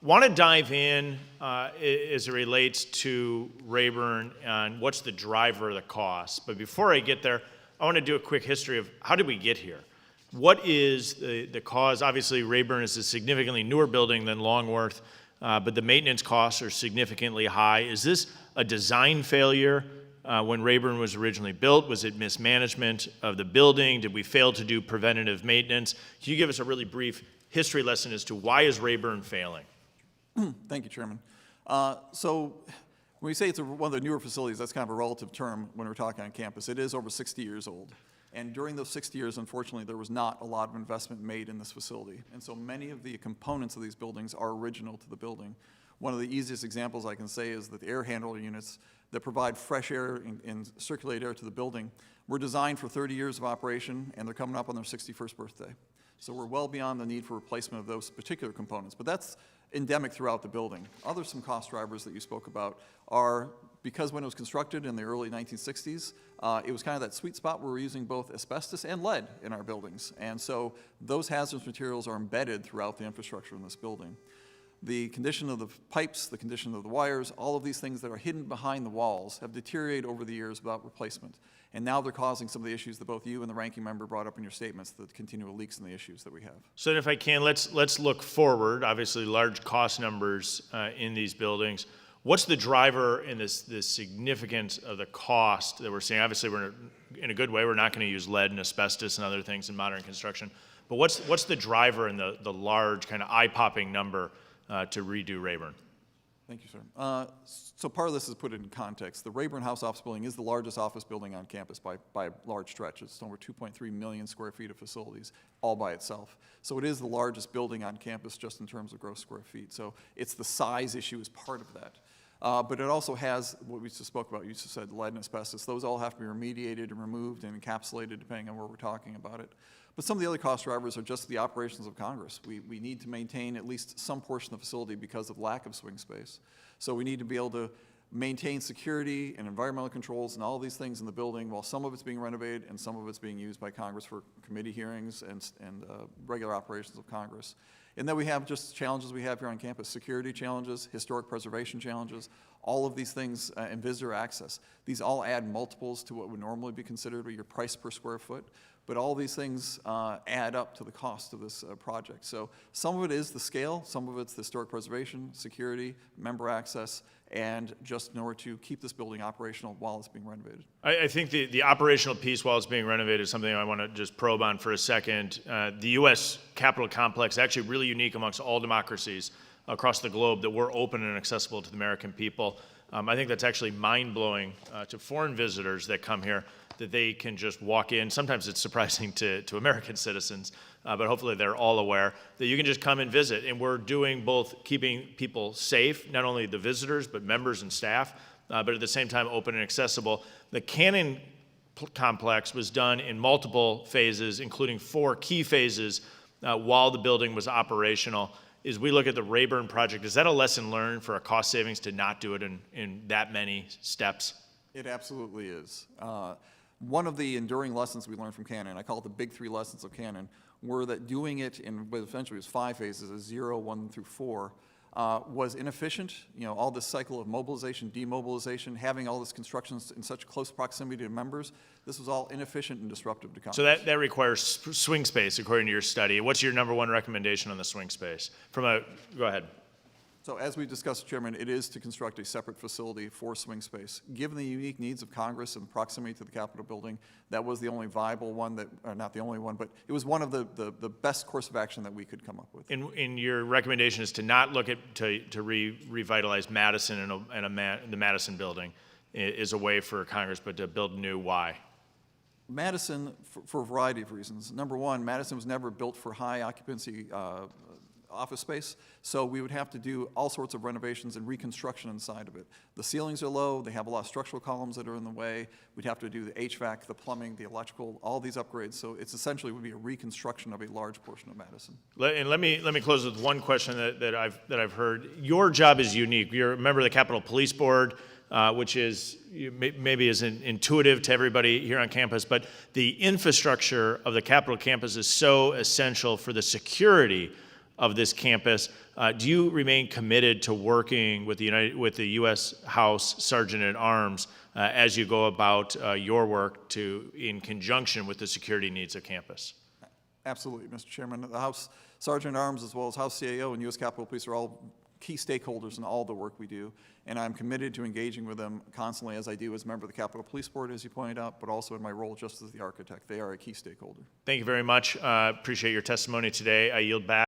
Want to dive in as it relates to Rayburn and what's the driver of the cost. But before I get there, I want to do a quick history of how did we get here? What is the cause? Obviously, Rayburn is a significantly newer building than Longworth, but the maintenance costs are significantly high. Is this a design failure when Rayburn was originally built? Was it mismanagement of the building? Did we fail to do preventative maintenance? Can you give us a really brief history lesson as to why is Rayburn failing? Thank you, Chairman. So when we say it's one of the newer facilities, that's kind of a relative term when we're talking on campus. It is over 60 years old. And during those 60 years, unfortunately, there was not a lot of investment made in this facility. And so many of the components of these buildings are original to the building. One of the easiest examples I can say is that the air handler units that provide fresh air and circulate air to the building were designed for 30 years of operation, and they're coming up on their 61st birthday. So we're well beyond the need for replacement of those particular components. But that's endemic throughout the building. Some cost drivers that you spoke about are because when it was constructed in the early 1960s, it was kind of that sweet spot where we're using both asbestos and lead in our buildings. And so those hazardous materials are embedded throughout the infrastructure in this building. The condition of the pipes, the condition of the wires, all of these things that are hidden behind the walls have deteriorated over the years without replacement. And now they're causing some of the issues that both you and the ranking member brought up in your statements, the continual leaks and the issues that we have. So if I can, let's look forward. Obviously, large cost numbers in these buildings. What's the driver in this significance of the cost that we're seeing? Obviously, we're in a good way. We're not going to use lead and asbestos and other things in modern construction. But what's the driver in the large kind of eye-popping number to redo Rayburn? Thank you, sir. So part of this is put in context. The Rayburn House Office Building is the largest office building on campus by a large stretch. It's over 2.3 million square feet of facilities all by itself. So it is the largest building on campus just in terms of gross square feet. So it's the size issue is part of that. But it also has what we just spoke about. You just said lead and asbestos. Those all have to be remediated and removed and encapsulated depending on where we're talking about it. But some of the other cost drivers are just the operations of Congress. We need to maintain at least some portion of the facility because of lack of swing space. So we need to be able to maintain security and environmental controls and all of these things in the building while some of it's being renovated and some of it's being used by Congress for committee hearings and regular operations of Congress. And then we have just challenges we have here on campus, security challenges, historic preservation challenges, all of these things, and visitor access. These all add multiples to what would normally be considered your price per square foot. But all these things add up to the cost of this project. So some of it is the scale, some of it's the historic preservation, security, member access, and just in order to keep this building operational while it's being renovated. I think the operational piece while it's being renovated is something I want to just probe on for a second. The U.S. Capitol complex is actually really unique amongst all democracies across the globe that we're open and accessible to the American people. I think that's actually mind-blowing to foreign visitors that come here, that they can just walk in. Sometimes it's surprising to American citizens, but hopefully they're all aware that you can just come and visit. And we're doing both keeping people safe, not only the visitors, but members and staff, but at the same time open and accessible. The Cannon complex was done in multiple phases, including 4 key phases while the building was operational. As we look at the Rayburn project, is that a lesson learned for a cost savings to not do it in that many steps? It absolutely is. One of the enduring lessons we learned from Cannon, I call it the big 3 lessons of Cannon, were that doing it in what essentially was 5 phases, a 0, 1 through 4, was inefficient. You know, all this cycle of mobilization, demobilization, having all this construction in such close proximity to members, this was all inefficient and disruptive to Congress. So that requires swing space, according to your study. What's your number 1 recommendation on the swing space? Go ahead. So as we discussed, Chairman, it is to construct a separate facility for swing space. Given the unique needs of Congress and proximity to the Capitol building, that was the only viable one not the only one, but it was one of the best course of action that we could come up with. And your recommendation is to not look at, to revitalize Madison and the Madison building is a way for Congress, but to build new. Why? Madison, for a variety of reasons. Number one, Madison was never built for high occupancy office space, so we would have to do all sorts of renovations and reconstruction inside of it. The ceilings are low, they have a lot of structural columns that are in the way, we'd have to do the HVAC, the plumbing, the electrical, all these upgrades, so it's essentially would be a reconstruction of a large portion of Madison. And let me close with one question that I've heard. Your job is unique. You're a member of the Capitol Police Board, which is maybe isn't intuitive to everybody here on campus, but the infrastructure of the Capitol campus is so essential for the security of this campus. Do you remain committed to working with the U.S. House Sergeant at Arms as you go about your work in conjunction with the security needs of campus? Absolutely, Mr. Chairman. The House Sergeant at Arms, as well as House CAO and U.S. Capitol Police, are all key stakeholders in all the work we do, and I'm committed to engaging with them constantly, as I do as a member of the Capitol Police Board, as you pointed out, but also in my role just as the architect. They are a key stakeholder. Thank you very much. Appreciate your testimony today. I yield back.